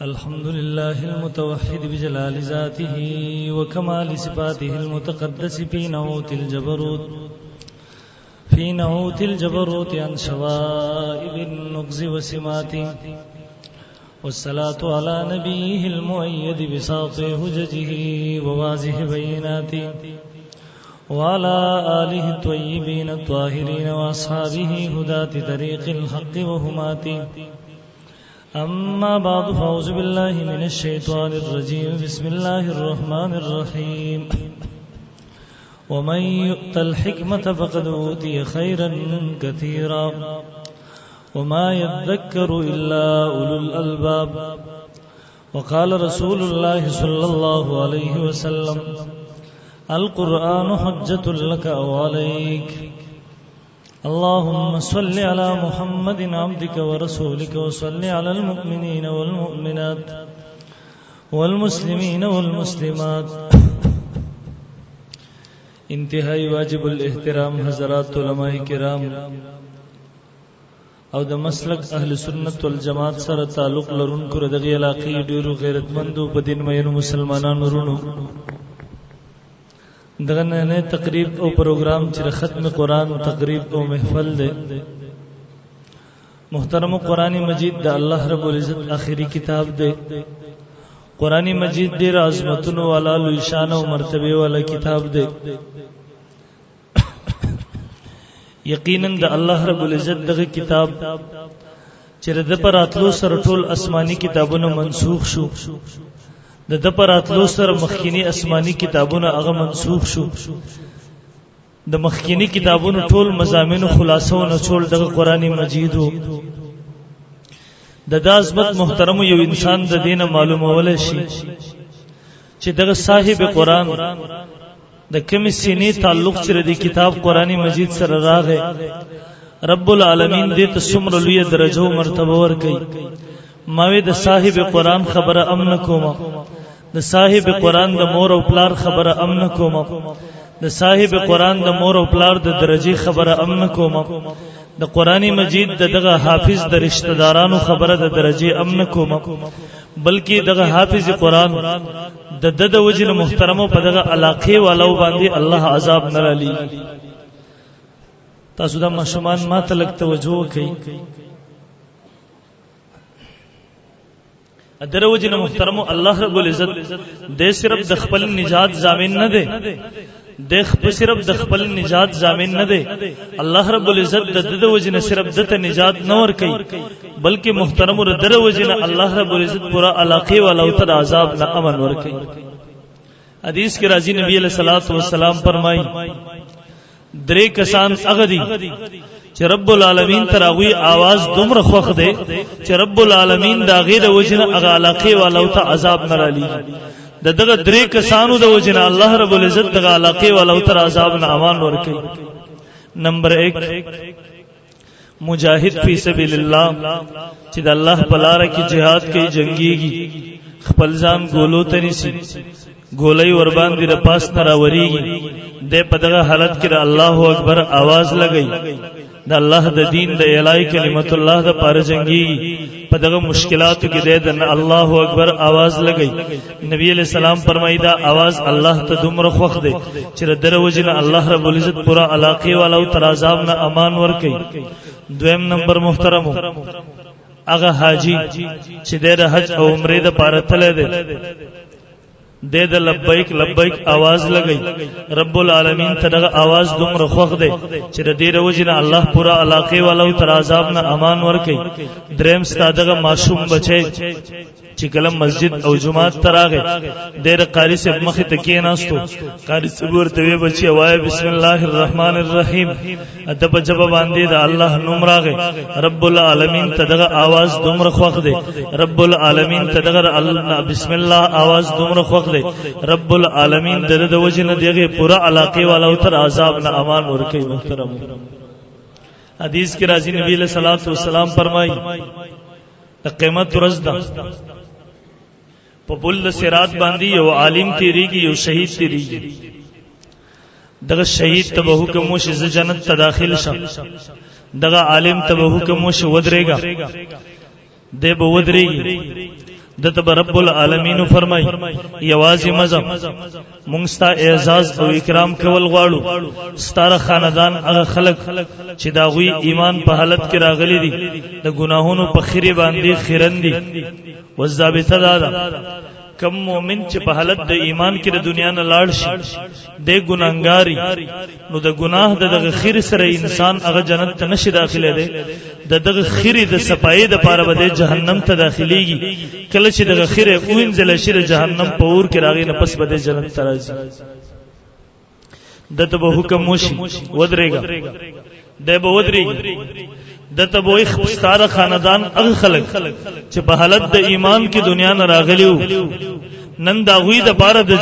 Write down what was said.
الحمد لله المتوحد بجلال ذاته وكمال صفاته المتقدس في نعوت الجبروت عن شوائب النقز وسماته، والصلاة على نبيه المؤيد بساط حججه وواضح بيناته، وعلى آله الطيبين الطاهرين وأصحابه هداة طريق الحق وهماته. أما بعد، فأعوذ بالله من الشيطان الرجيم. بسم الله الرحمن الرحيم. ومن يؤت الحكمة فقد أوتي خيرا كثيرا وما يذكر إلا أولو الألباب. وقال رسول الله صلى الله عليه وسلم: القرآن حجة لك أو عليك. اللهم صل على محمد عبدك ورسولك، وصل على المؤمنين والمؤمنات والمسلمين والمسلمات. انتہائی واجب الاحترام حضرات علماء کرام او د مسلک اهل سنت والجماعت سره تعلق لرونکو دغه علاقې ډیرو غیرتمندو په دین مینو مسلمانانو ورونو، دغه نه تقریب او پروګرام چې ختم قرآن تقریب او محفل ده. محترم قرآن مجید د الله رب العزت آخری کتاب ده. قرآن مجید ډیر عظمتونو والا، لوی شان او مرتبه والا کتاب ده. یقینا د الله رب العزت دغه کتاب چې د پر اتلو سره ټول آسمانی کتابونه منسوخ شو، د پر اتلو سره مخکینی آسمانی کتابونه هغه منسوخ شو. د مخکینی کتابونو ټول مضامین خلاصو نچول دغه قرآن مجید وو. د عظمت محترم یو انسان د دینه معلومول شي چې دغه صاحب قرآن د کوم سینې تعلق سره د کتاب قرآن مجید سره راغی. رب العالمین دې ته څومره لوی درجه او مرتبه ورکړي. ماوی د صاحب قرآن خبره امن کومه، د صاحب قرآن د مور او پلار خبره امن کومه، د صاحب قرآن د مور او پلار د درجه خبره امن کومه، د قرآن مجید دغه حافظ د رشتہ دارانو خبره د درجه امن کومه، بلکې دغه حافظ قرآن د وجنه محترمو په دغه علاقه والو باندې الله عذاب نه لالي. تاسو د مشمان ما ته لګ توجه وکړئ. دروجنه محترمو الله رب العزت د صرف د خپل نجات ضامن نه دی، د صرف د خپل نجات ضامن نه دی. الله رب العزت د وجنه صرف دته نجات نه ور کوي، بلکې محترمو دروجنه الله رب العزت پورا علاقه والا او تر عذاب نه امن ور کوي. حدیث کې راځي نبی علیہ الصلوۃ والسلام فرمایي: درې کسان هغه دي چې رب العالمین تراوی आवाज دومره خوخ دی چې رب العالمین دا غیر وجنه هغه علاقه والا او ته عذاب نه رالي. دغه درې کسانو د وجنه الله رب العزت دغه علاقه والا او ته عذاب نه امان ورکړي. نمبر 1، مجاهد فی سبیل الله چې د الله په لار کې jihad کوي، جنگيږي، خپل ځان ګولو ته نيسي، ګولۍ ور باندې د پاس نه راوريږي، د په دغه حالت کې الله اکبر आवाज لګي، د الله د دین د اعلی کلمت الله د پاره جنگي، په دغه مشکلاتو کې د الله اکبر आवाज لګي. نبی علیہ السلام فرمایي دا आवाज الله ته دومره خوښ دی چې دروځنه الله رب العزت پورا علاقه والا او تر عذاب نه امان ور کوي. دویم نمبر محترمو، هغه حاجی چې د حج او عمره د پاره تله دی، د لبیک لبیک आवाज لګي. رب العالمین ته دغه आवाज دومره خوښ دی چې د دې وجنه الله پورا علاقه والا او تر عذاب نه امان ور کوي. دریم ستادغه معصوم بچي چې کلم مسجد او جمعات تراغه ډېر قاری سے مخه تکې ناستو، قاری سے ورته وی بچي وای بسم الله الرحمن الرحیم، ادب جواب باندې د الله نوم راغه. رب العالمین ته دغه आवाज دومره خوښ دی، رب العالمین ته دغه بسم الله आवाज دومره خوښ دی، رب العالمین د وجنه دغه پورا علاقه والا او تر عذاب نه امان ورکړي. محترم حدیث کې راځي نبی صلی الله علیه وسلم فرمایي: د قیامت ورځ ده، په بل صراط باندې یو عالم تیریږي، یو شهید تیریږي. دغه شهید ته به حکم وشي ز جنت ته داخل شه، دغه عالم ته به حکم وشي ودرېګا، دی به ودرېږي. دته رب العالمین فرمای یوازې مزه مونږ ستا اعزاز او اکرام کول غواړو ستاره خاندان هغه خلق چې دا غوي ایمان په حالت کې راغلي دي د ګناهونو په خیره باندې خیرندي وذابته دادا کم مومن چې په حالت د ایمان کې د دنیا نه لاړ شي د ګناهګاری نو د ګناه دغه خیر سره انسان هغه جنت ته نشي داخله دی دغه خیر د صفای د پاره بده جهنم ته داخليږي کله چې دغه خیر وینځل شي د جهنم په اور کې راغی نه پس بده جنت ته راځي دته به حکم وشي ودرېګا د به ودرېږي دته به ستاره خاندان هغه خلک چې په حالت د ایمان کې دنیا نه راغلیو نن دا غوی د پاره د